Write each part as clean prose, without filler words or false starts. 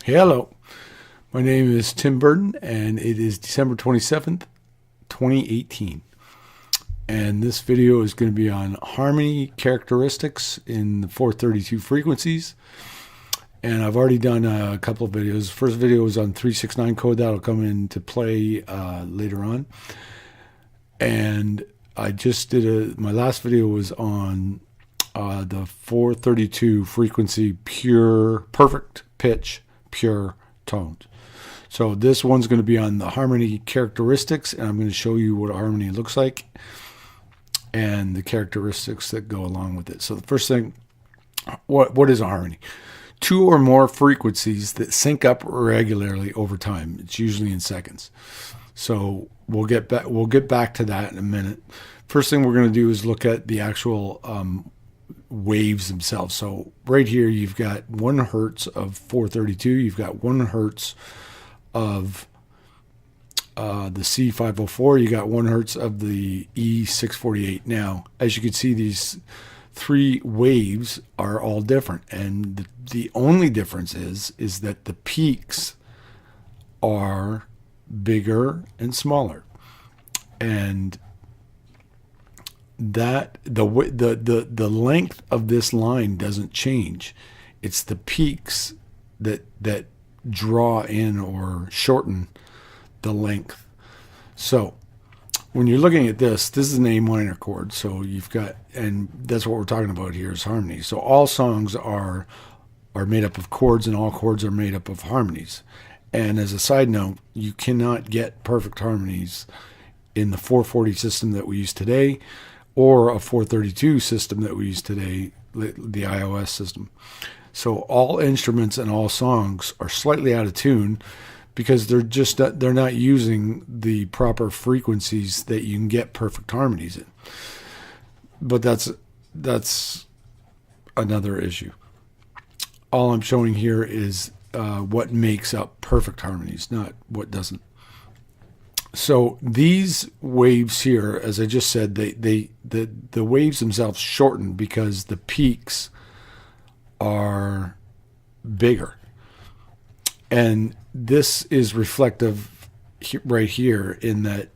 Hello, my name is Tim Burton, and it is December 27th, 2018. And this video is going to be on harmony characteristics in the 432 frequencies. And I've already done a couple of videos. The first video was on 369 code. That'll come into play later on. And I just did my last video was on the 432 frequency pure, perfect pitch, pure tones. So this one's going to be on the harmony characteristics, and I'm going to show you what harmony looks like and the characteristics that go along with it. So the first thing, what is a harmony? Two or more frequencies that sync up regularly over time. It's usually in seconds. So we'll get back to that in a minute. First thing we're going to do is look at the actual waves themselves. So right here you've got 1 hertz of 432. You've got 1 hertz of the C504. You got 1 hertz of the E648. Now, as you can see, these 3 waves are all different, and the only difference is that the peaks are bigger and smaller, and that the length of this line doesn't change. It's the peaks that draw in or shorten the length. So when you're looking at this is an A minor chord. So you've got, and that's what we're talking about here is harmony. So all songs are made up of chords, and all chords are made up of harmonies. And as a side note, you cannot get perfect harmonies in the 440 system that we use today, or a 432 system that we use today, the iOS system. So all instruments and all songs are slightly out of tune because they're not using the proper frequencies that you can get perfect harmonies in. But that's another issue. All I'm showing here is what makes up perfect harmonies, not what doesn't. So these waves here, as I just said, the waves themselves shorten because the peaks are bigger. And this is reflective right here in that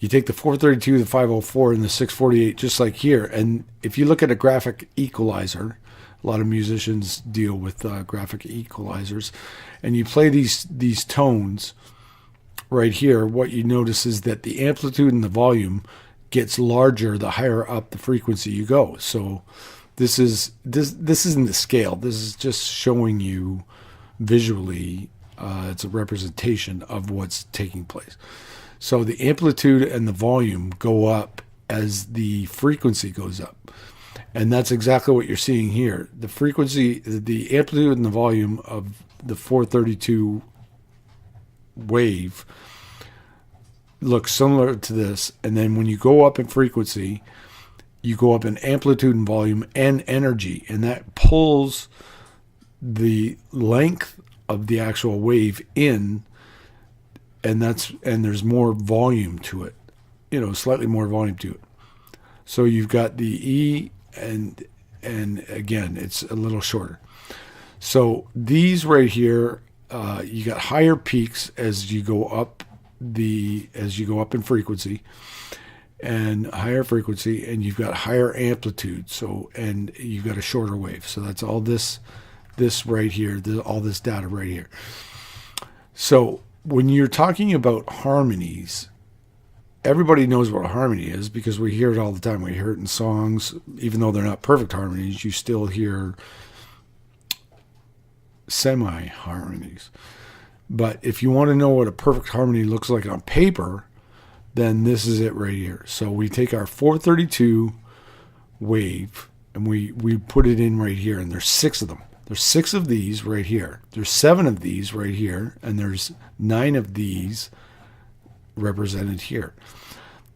you take the 432, the 504, and the 648 just like here. And if you look at a graphic equalizer, a lot of musicians deal with graphic equalizers, and you play these tones right here, what you notice is that the amplitude and the volume gets larger the higher up the frequency you go. So this isn't the scale. This is just showing you visually. It's a representation of what's taking place. So the amplitude and the volume go up as the frequency goes up. And that's exactly what you're seeing here. The frequency, the amplitude and the volume of the 432 wave looks similar to this. And then when you go up in frequency, you go up in amplitude and volume and energy. And that pulls the length of the actual wave in, and there's more volume to it, slightly more volume to it. So you've got the E, and again it's a little shorter. So these right here, you got higher peaks as you go up in frequency, and higher frequency, and you've got higher amplitude. So, and you've got a shorter wave. So that's all this right here, all this data right here. So when you're talking about harmonies, everybody knows what a harmony is because we hear it all the time. We hear it in songs. Even though they're not perfect harmonies, you still hear semi-harmonies. But if you want to know what a perfect harmony looks like on paper, then this is it right here. So we take our 432 wave and we put it in right here, and there's 6 of them. There's 6 of these right here. There's 7 of these right here, and there's 9 of these represented here.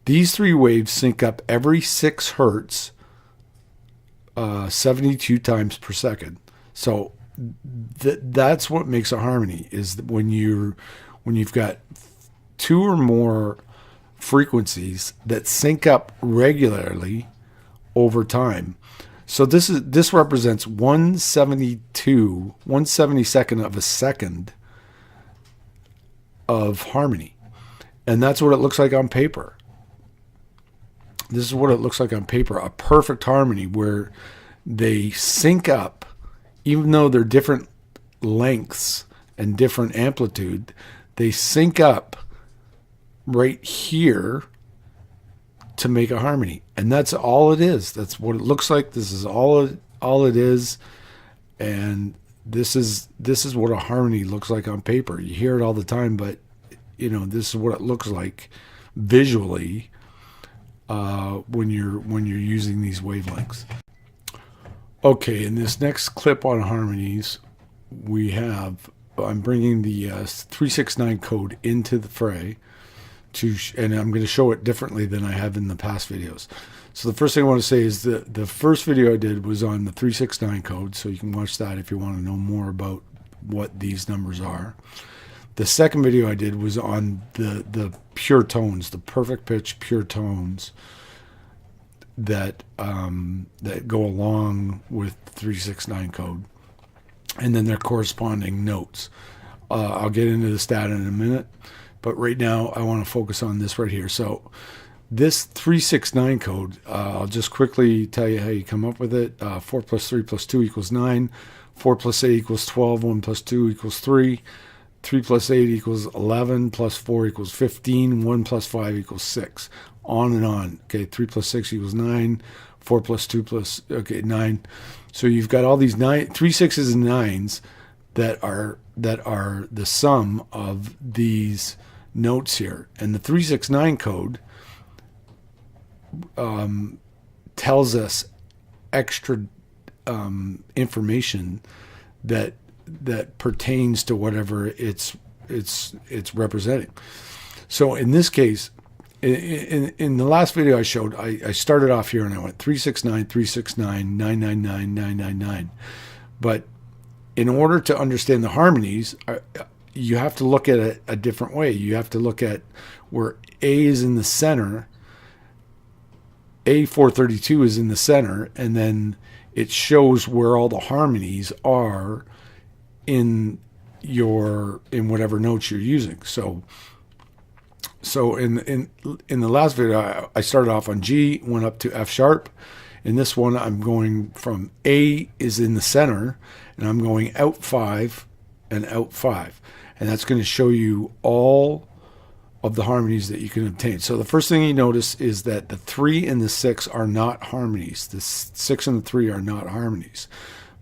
These 3 waves sync up every 6 hertz, 72 times per second. So that's what makes a harmony, is when you've got 2 or more frequencies that sync up regularly over time. So this represents 1/72 of a second of harmony. And that's what it looks like on paper. This is what it looks like on paper. A perfect harmony where they sync up, even though they're different lengths and different amplitude, they sync up right here to make a harmony. And that's all it is. That's what it looks like. This is all it is. And this is what a harmony looks like on paper. You hear it all the time, but this is what it looks like visually when you're using these wavelengths. Okay, in this next clip on harmonies, I'm bringing the 369 code into the fray and I'm going to show it differently than I have in the past videos. So the first thing I want to say is that the first video I did was on the 369 code, so you can watch that if you want to know more about what these numbers are. The second video I did was on the pure tones, the perfect pitch pure tones that go along with 369 code, and then their corresponding notes. I'll get into the stat in a minute, but right now I want to focus on this right here. So this 369 code, I'll just quickly tell you how you come up with it. 4 plus 3 plus 2 equals 9. 4 plus 8 equals 12. 1 plus 2 equals 3. 3 plus 8 equals 11. Plus 4 equals 15. 1 plus 5 equals 6. On and on. Okay, 3 plus 6 equals 9. 4 plus 2 plus, 9. So you've got all these 3 6s and 9s that are the sum of these notes here. And the 369 code tells us extra information that pertains to whatever it's representing. So in this case, in the last video I showed, I started off here and I went 369, 369, 999, 999. But in order to understand the harmonies, you have to look at it a different way. You have to look at where A is in the center, A432 is in the center, and then it shows where all the harmonies are in whatever notes you're using. So in the last video, I started off on G, went up to F sharp. In this one, I'm going from A is in the center, and I'm going out 5 and out 5. And that's going to show you all of the harmonies that you can obtain. So the first thing you notice is that the 3 and the 6 are not harmonies. The 6 and the 3 are not harmonies.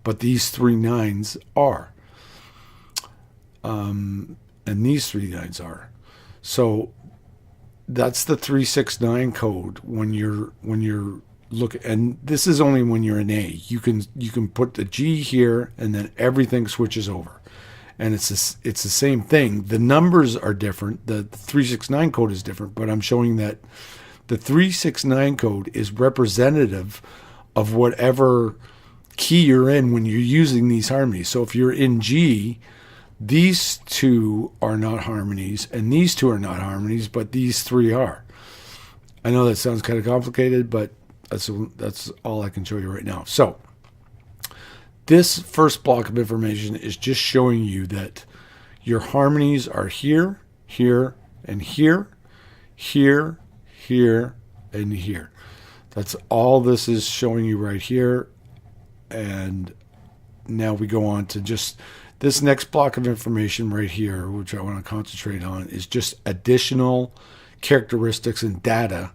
But these 3 9s are. And these 3 9s are. So that's the 369 code when you're looking, and this is only when you're in A. You can put the G here, and then everything switches over. And it's the same thing. The numbers are different. The 369 code is different, but I'm showing that the 369 code is representative of whatever key you're in when you're using these harmonies. So if you're in G, these 2 are not harmonies, and these 2 are not harmonies, but these 3 are. I know that sounds kind of complicated, but that's all I can show you right now. So this first block of information is just showing you that your harmonies are here, here, and here, here, here, and here. That's all this is showing you right here. And now we go on to just this next block of information right here, which I want to concentrate on, is just additional characteristics and data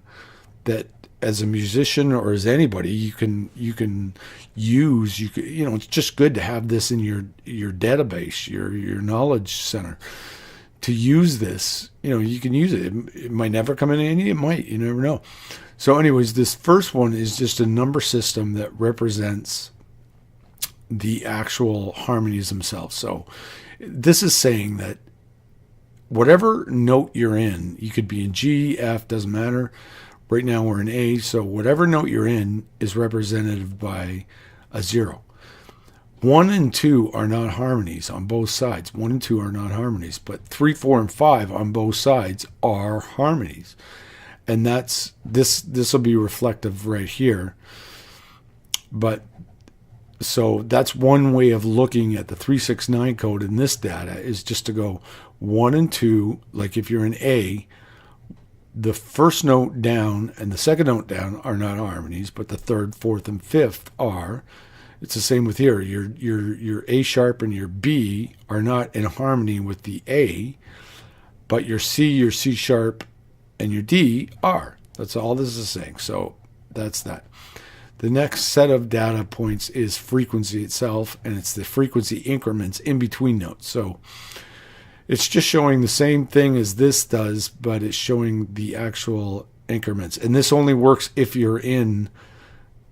that, as a musician or as anybody, you can use. It's just good to have this in your database, your knowledge center. To use this, you can use it. It might never come in handy. It might. You never know. So, anyways, this first one is just a number system that represents the actual harmonies themselves. So, this is saying that whatever note you're in, you could be in G, F, doesn't matter. Right now we're in A, so whatever note you're in is represented by a 0. 1 and 2 are not harmonies on both sides. 1 and 2 are not harmonies, but 3, 4, and 5 on both sides are harmonies. And that's this will be reflective right here But so that's one way of looking at the 369 code in this data, is just to go 1 and 2. Like if you're in A, the first note down and the second note down are not harmonies, but the third, fourth, and fifth are. It's the same with here. Your A sharp and your B are not in harmony with the A, but your C sharp, and your D are. That's all this is saying. So that's that. The next set of data points is frequency itself, and it's the frequency increments in between notes. So it's just showing the same thing as this does, but it's showing the actual increments. And this only works if you're in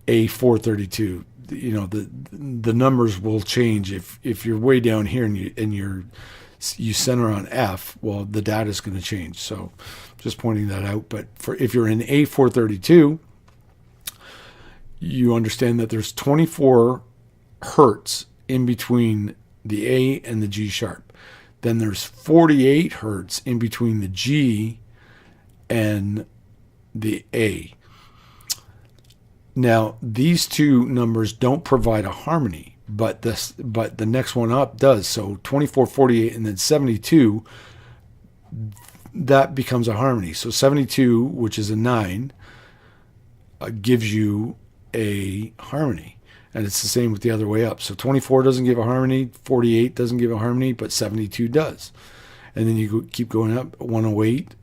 A432. You know, the numbers will change if you're way down here and you center on F. Well, the data is going to change. So just pointing that out. But if you're in A432, you understand that there's 24 hertz in between the A and the G sharp. Then there's 48 hertz in between the G and the A. Now, these two numbers don't provide a harmony, but the next one up does. So 24, 48, and then 72, that becomes a harmony. So 72, which is a 9, gives you a harmony. And it's the same with the other way up. So 24 doesn't give a harmony, 48 doesn't give a harmony, but 72 does. And then you keep going up, 108,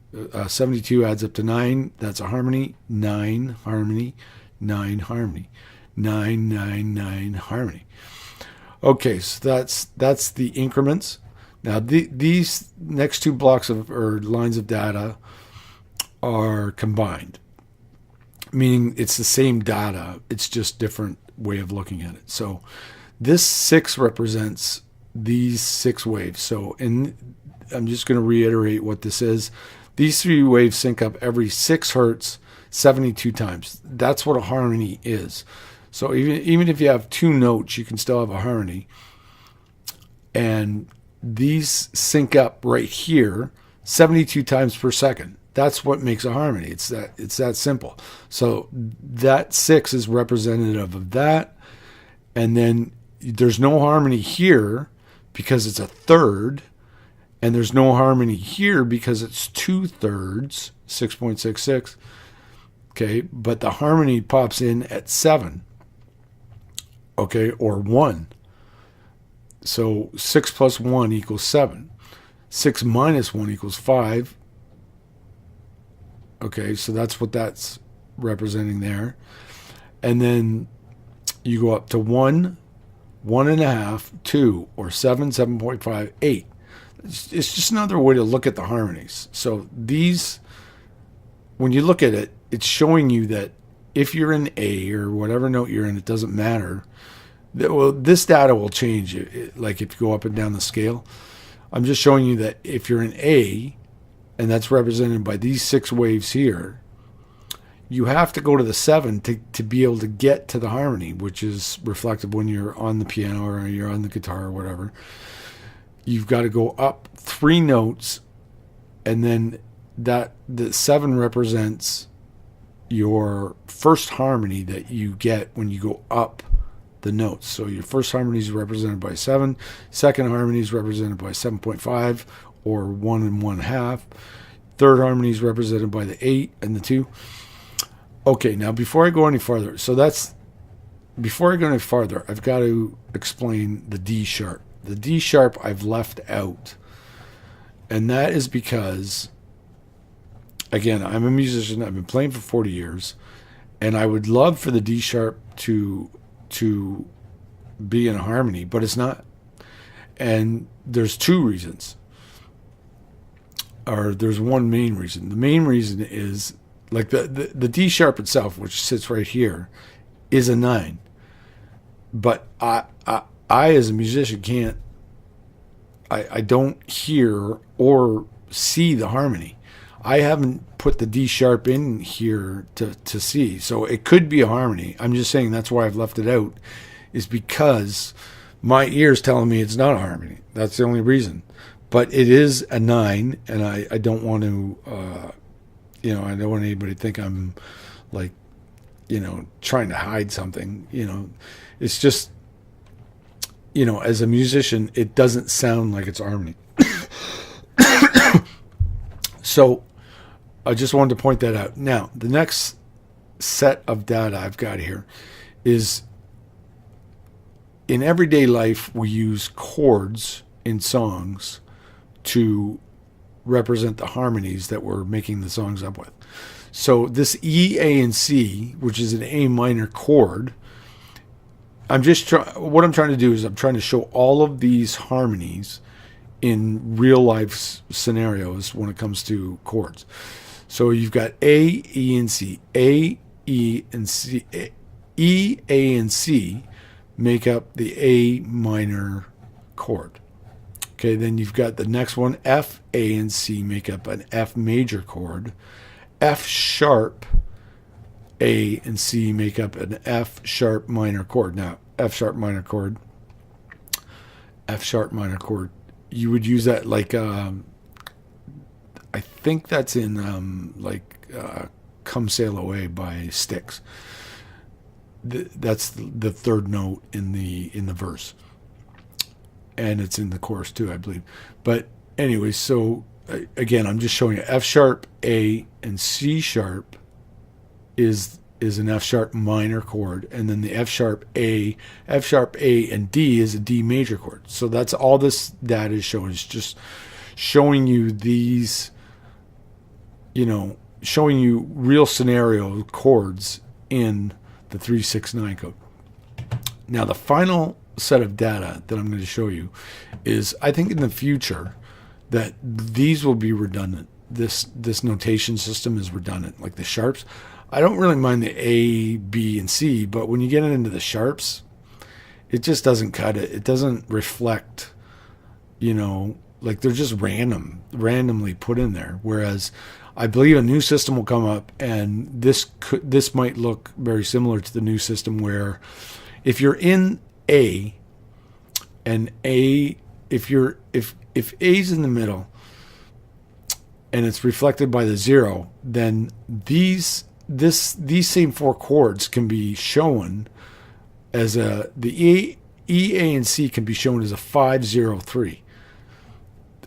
72 adds up to 9, that's a harmony, 9 harmony, 9 harmony, 9, 9, 9 harmony. Okay, so that's the increments. Now these next two blocks or lines of data are combined, meaning it's the same data, it's just different way of looking at it. So this 6 represents these 6 waves. So I'm just going to reiterate what this is. These 3 waves sync up every 6 hertz 72 times. That's what a harmony is. So even if you have 2 notes, you can still have a harmony. And these sync up right here 72 times per second. That's what makes a harmony. It's that simple. So that 6 is representative of that. And then there's no harmony here because it's a third. And there's no harmony here because it's 2/3, 6.66. Okay, but the harmony pops in at 7. Okay, or 1. So 6 plus 1 equals 7. 6 minus 1 equals 5. Okay, so that's what that's representing there. And then you go up to 1, 1.5, 2, or 7, 7.5, 8. It's just another way to look at the harmonies. So these, when you look at it, it's showing you that if you're in A or whatever note you're in, it doesn't matter. Well, this data will change, like if you go up and down the scale. I'm just showing you that if you're in A, and that's represented by these 6 waves here, you have to go to the 7 to be able to get to the harmony, which is reflective when you're on the piano or you're on the guitar or whatever. You've got to go up 3 notes, and then the 7 represents your first harmony that you get when you go up the notes. So your first harmony is represented by 7, second harmony is represented by 7.5 or 1 1/2. Third harmony is represented by the 8 and the 2. Okay, now before I go any farther, I've got to explain the D sharp. The D sharp I've left out. And that is because, again, I'm a musician. I've been playing for 40 years. And I would love for the D sharp to be in harmony, but it's not. And there's 2 reasons. Or there's one main reason. The main reason is, like the D sharp itself, which sits right here, is a 9. But I as a musician I don't hear or see the harmony. I haven't put the D sharp in here to see. So it could be a harmony. I'm just saying that's why I've left it out, is because my ear's telling me it's not a harmony. That's the only reason. But it is a 9, and I don't want to, I don't want anybody to think I'm like trying to hide something. It's just, as a musician, it doesn't sound like it's harmony. So I just wanted to point that out. Now, the next set of data I've got here is, in everyday life, we use chords in songs to represent the harmonies that we're making the songs up with. So this E, A, and C, which is an A minor chord, what I'm trying to do is I'm trying to show all of these harmonies in real life scenarios when it comes to chords. So you've got A, E, and C. A, E, and C. E, A, and C make up the A minor chord. Okay, then you've got the next one, F, A, and C make up an F major chord. F sharp, A, and C make up an F sharp minor chord. Now, F sharp minor chord, you would use that like, I think that's in Come Sail Away by Styx. That's the third note in the verse. And it's in the chorus too, I believe. But anyway, so again, I'm just showing you F sharp, A, and C sharp is an F sharp minor chord, and then the F sharp, A, and D is a D major chord. So that's all this data is showing. It's just showing you these, showing you real scenario chords in the 369 code. Now, the final set of data that I'm going to show you is, I think in the future that these will be redundant. This notation system is redundant, like the sharps. I don't really mind the A, B, and C, but when you get into the sharps, it just doesn't cut it. It doesn't reflect, like they're just randomly put in there. Whereas I believe a new system will come up, and this might look very similar to the new system, where if you're in A, and A, if A's in the middle and it's reflected by the 0, then these same four chords can be shown as the E, A, and C can be shown as a 5-0-3,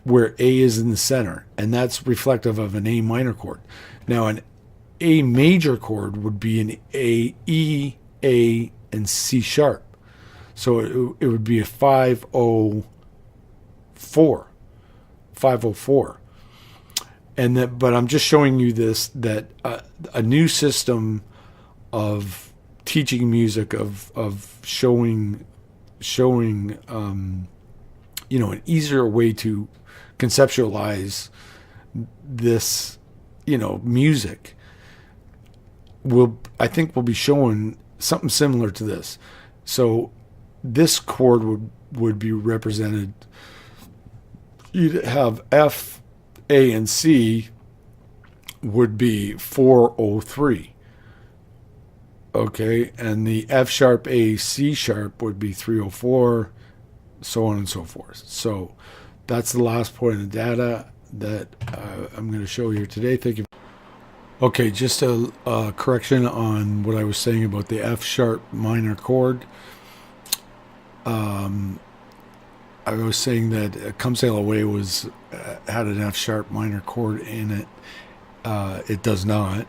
where A is in the center, and that's reflective of an A minor chord. Now, an A major chord would be an E, A, and C sharp. So it would be a 504. But I'm just showing you that a new system of teaching music, of showing an easier way to conceptualize this, music, I think will be showing something similar to this. So this chord would be represented. You'd have F, A, and C would be 403. Okay, and the F sharp, A, C sharp would be 304, so on and so forth. So that's the last point of data that I'm going to show you today. Thank you. Okay, just a correction on what I was saying about the F sharp minor chord. I was saying that Come Sail Away had an F sharp minor chord in it. It does not.